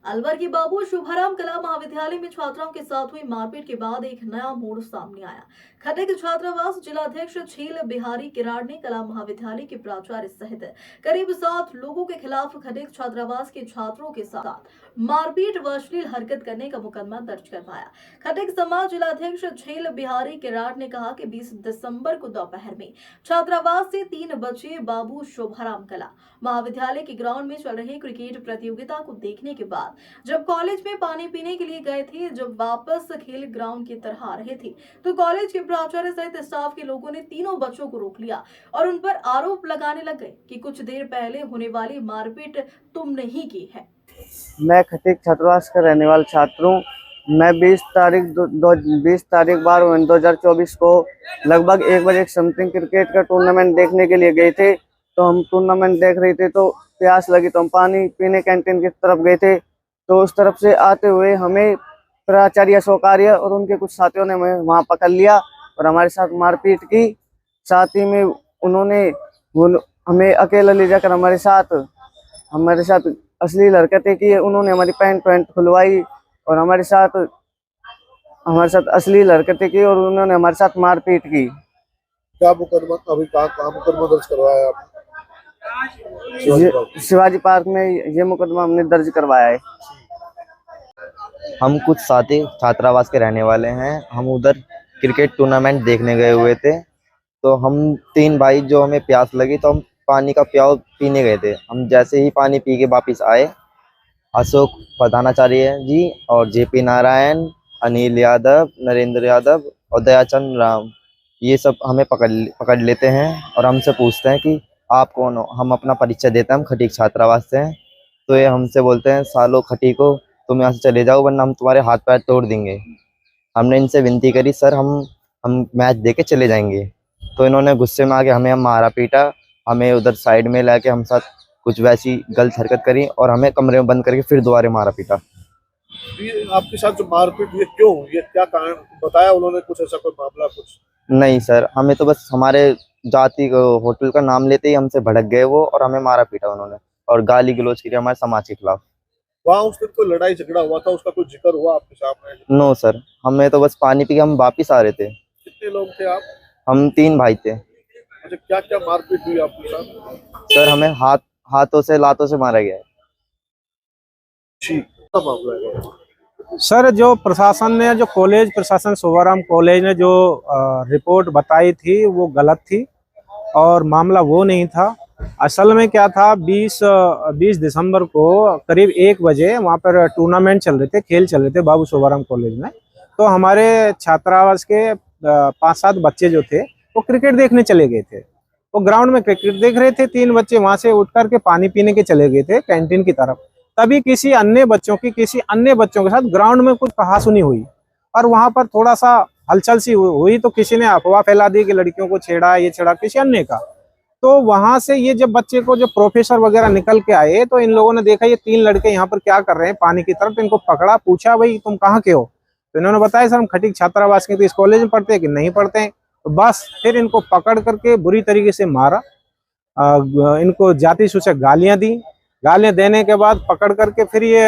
अलवर के बाबू शुभाराम कला महाविद्यालय में छात्राओं के साथ हुई मारपीट के बाद एक नया मोड़ सामने आया। खटिक छात्रावास जिलाध्यक्ष छील बिहारी किराड़ ने कला महाविद्यालय के प्राचार्य सहित करीब 7 लोगों के खिलाफ खटिक छात्रावास के छात्रों के साथ मारपीट व अश्लील हरकत करने का मुकदमा दर्ज करवाया। खटिक समाज जिलाध्यक्ष छील बिहारी किराड़ ने कहा कि 20 दिसंबर को दोपहर में छात्रावास से 3 बच्चे बाबू शुभाराम कला महाविद्यालय के ग्राउंड में चल रही क्रिकेट प्रतियोगिता को देखने के बाद जब कॉलेज में पानी पीने के लिए गए थे, जब वापस खेल ग्राउंड की तरह आ रहे थे तो कॉलेज के प्राचार्य सहित स्टाफ के लोगों ने तीनों बच्चों को रोक लिया और उन पर आरोप लगाने लग गए कि कुछ देर पहले होने वाली मारपीट तुमने ही की है। मैं खटिक छात्रावास का रहने वाला छात्र हूँ। मैं 20 तारीख 2024 को लगभग 1 बजे समथिंग क्रिकेट का टूर्नामेंट देखने के लिए गए थे। तो हम टूर्नामेंट देख रहे थे तो प्यास लगी तो हम पानी पीने कैंटीन की तरफ गए थे। तो उस तरफ से आते हुए हमें प्राचार्य सोकार्य और उनके कुछ साथियों ने हमें वहाँ पकड़ लिया और हमारे साथ मारपीट की। साथ ही में उन्होंने हमें अकेला ले जाकर हमारे साथ अश्लील हरकतें की। उन्होंने हमारी पैंट खुलवाई और हमारे साथ अश्लील हरकतें की और उन्होंने हमारे साथ मारपीट की। क्या मुकदमा अभी कहाँ मुकदमा दर्ज करवाया है आपने? शिवाजी पार्क में ये मुकदमा हमने दर्ज करवाया है। हम कुछ साथी छात्रावास के रहने वाले हैं। हम उधर क्रिकेट टूर्नामेंट देखने गए हुए थे। तो हम 3 भाई जो हमें प्यास लगी तो हम पानी का प्याव पीने गए थे। हम जैसे ही पानी पी के वापिस आए, अशोक प्रधानाचार्य जी और जेपी नारायण, अनिल यादव, नरेंद्र यादव और दयाचंद राम ये सब हमें पकड़ लेते हैं और हमसे पूछते हैं कि आप कौन हो। हम अपना परिचय देते हैं, हम खटीक छात्रावास से हैं। तो ये हमसे बोलते हैं, सालो खटीको तुम यहाँ से चले जाओ वरना हम तुम्हारे हाथ पैर तोड़ देंगे। हमने इनसे विनती करी, सर हम मैच देके चले जाएंगे। तो इन्होंने गुस्से में आके हमें मारा पीटा, हमें उधर साइड में लाके हम साथ कुछ वैसी गलत हरकत करी और हमें कमरे में बंद करके फिर दोबारा मारा पीटा। ये आपके साथ जो मारपीट ये क्यों, ये क्या कारण बताया उन्होंने? कुछ ऐसा कोई मामला कुछ? नहीं सर, हमें तो बस हमारे जाति होटल का नाम लेते ही हमसे भड़क गए वो और हमें मारा पीटा उन्होंने और गाली गलौज की हमारे समाज के खिलाफ। वहाँ उस दिन कोई लड़ाई झगड़ा हुआ था, उसका कोई जिक्र हुआ आपके सामने? नो सर, हमें तो बस पानी पी के हम वापिस आ रहे थे। कितने लोग थे आप? हम 3 भाई थे। अच्छा, क्या क्या मारपीट हुई आपके साथ? सर हमें हाथों से लातों से मारा गया है। ठीक, क्या मामला है? सर, जो प्रशासन ने, जो कॉलेज प्रशासन शुभाराम कॉलेज ने जो रिपोर्ट बताई थी वो गलत थी और मामला वो नहीं था। असल में क्या था, 20 दिसंबर को करीब 1 बजे वहाँ पर टूर्नामेंट चल रहे थे, खेल चल रहे थे बाबू शुभाराम कॉलेज में। तो हमारे छात्रावास के 5-7 बच्चे जो थे वो क्रिकेट देखने चले गए थे। वो ग्राउंड में क्रिकेट देख रहे थे। 3 बच्चे वहाँ से उठ करके पानी पीने के चले गए थे कैंटीन की तरफ। तभी किसी अन्य बच्चों के साथ ग्राउंड में कुछ कहासुनी हुई और वहां पर थोड़ा सा हलचल सी हुई। तो किसी ने अफवाह फैला दी कि लड़कियों को छेड़ा, ये छेड़ा किसी अन्य का। तो वहां से ये जब बच्चे को, जो प्रोफेसर वगैरह निकल के आए तो इन लोगों ने देखा ये 3 लड़के यहाँ पर क्या कर रहे हैं पानी की तरफ। तो इनको पकड़ा, पूछा भाई तुम कहाँ के हो? तो इन्होंने बताया सर हम खटीक छात्रावास के। तो इस कॉलेज में पढ़ते हैं कि नहीं पढ़ते हैं? तो बस फिर इनको पकड़ करके बुरी तरीके से मारा। इनको जाति सूचक गालियां दी। गालियां देने के बाद पकड़ करके फिर ये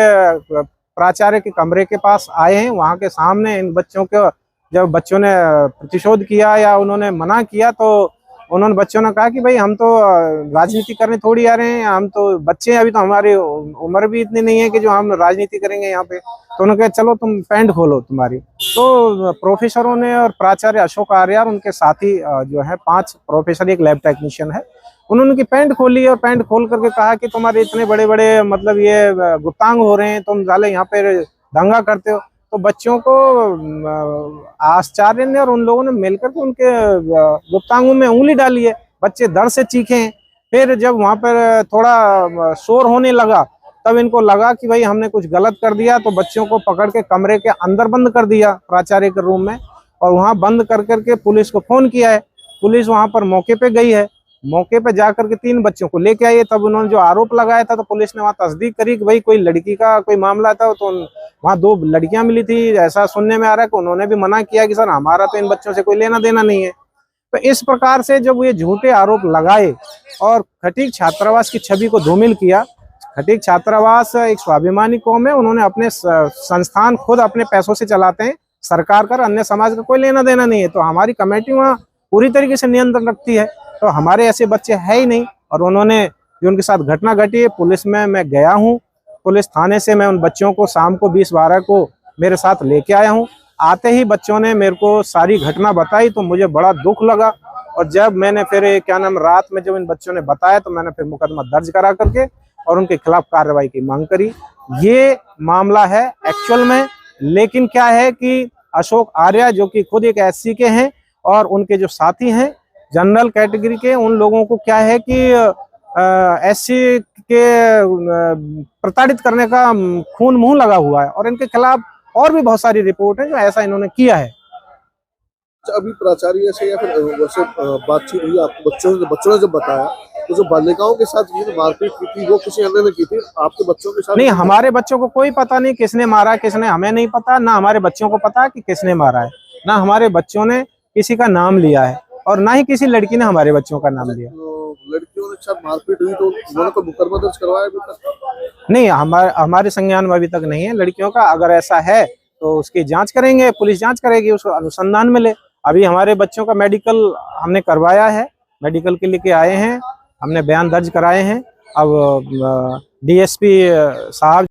प्राचार्य के कमरे के पास आए हैं। वहां के सामने इन बच्चों के, जब बच्चों ने प्रतिशोध किया या उन्होंने मना किया तो उन्होंने बच्चों ने कहा कि भाई हम तो राजनीति करने थोड़ी आ रहे हैं, हम तो बच्चे हैं, अभी तो हमारी उम्र भी इतनी नहीं है कि जो हम राजनीति करेंगे यहाँ पे। तो उन्होंने कहा चलो तुम पैंट खोलो तुम्हारी। तो प्रोफेसरों ने और प्राचार्य अशोक आर्य और उनके साथी जो है 5 प्रोफेसर, एक लैब टेक्नीशियन है, उन्होंने उनकी पैंट खोली और पैंट खोल करके कहा कि तुम्हारे इतने बड़े बड़े मतलब ये गुप्तांग हो रहे हैं, तुम साले यहाँ पे दंगा करते हो। तो बच्चों को आचार्य ने और उन लोगों ने मिलकर के उनके गुप्तांगों में उंगली डाली है। बच्चे डर से चीखे हैं। फिर जब वहां पर थोड़ा शोर होने लगा तब इनको लगा कि भाई हमने कुछ गलत कर दिया। तो बच्चों को पकड़ के कमरे के अंदर बंद कर दिया प्राचार्य के रूम में और वहां बंद कर करके पुलिस को फोन किया है। पुलिस वहां पर मौके पे गई है। मौके पे जाकर के 3 बच्चों को लेके आए। तब उन्होंने जो आरोप लगाया था तो पुलिस ने वहां तस्दीक करी कि भाई कोई लड़की का कोई मामला था। तो वहां 2 लड़कियां मिली थी, ऐसा सुनने में आ रहा है कि उन्होंने भी मना किया कि सर हमारा तो इन बच्चों से कोई लेना देना नहीं है। तो इस प्रकार से जब ये झूठे आरोप लगाए और खटीक छात्रावास की छवि को धूमिल किया खटीक छात्रावास एक स्वाभिमानी कौम है, उन्होंने अपने संस्थान खुद अपने पैसों से चलाते हैं, सरकार का अन्य समाज का कोई लेना देना नहीं है। तो हमारी कमेटी वहाँ पूरी तरीके से नियंत्रण रखती है, तो हमारे ऐसे बच्चे है ही नहीं। और उन्होंने जो उनके साथ घटना घटी है, पुलिस में मैं गया हूँ, पुलिस थाने से मैं उन बच्चों को शाम को 20-12 को मेरे साथ लेके आया हूँ। आते ही बच्चों ने मेरे को सारी घटना बताई तो मुझे बड़ा दुख लगा। और जब मैंने फिर क्या नाम रात में जब इन बच्चों ने बताया तो मैंने फिर मुकदमा दर्ज करा करके और उनके खिलाफ कार्रवाई की मांग करी। ये मामला है एक्चुअल में। लेकिन क्या है कि अशोक आर्या जो कि खुद एक SC के हैं और उनके जो साथी हैं जनरल कैटेगरी के, उन लोगों को क्या है कि SC के प्रताड़ित करने का खून मुंह लगा हुआ है और इनके खिलाफ और भी बहुत सारी रिपोर्ट है जो ऐसा इन्होंने किया है। अभी प्राचार्य से या फिर वैसे बातचीत हुई आपको बच्चों ने जब बताया तो जो बालिकाओं के साथ ये मारपीट की थी वो किसी अन्य ने की थी, आपके बच्चों के साथ नहीं, हमारे बच्चों को कोई पता नहीं किसने मारा किसने, हमें नहीं पता, ना हमारे बच्चों को पता कि किसने मारा है, ना हमारे बच्चों ने किसी का नाम लिया है और ना ही किसी लड़की ने हमारे बच्चों का नाम लिया। लड़कियों के साथ मारपीट हुई तो उन्होंने कोई मुकदमा दर्ज करवाया अभी तक? नहीं, हमारे संज्ञान में अभी तक नहीं है लड़कियों का। अगर ऐसा है तो उसकी जांच करेंगे, पुलिस जांच करेगी, उसको अनुसंधान मिले। अभी हमारे बच्चों का मेडिकल हमने करवाया है, मेडिकल के लेके आए हैं, हमने बयान दर्ज कराए हैं। अब DSP साहब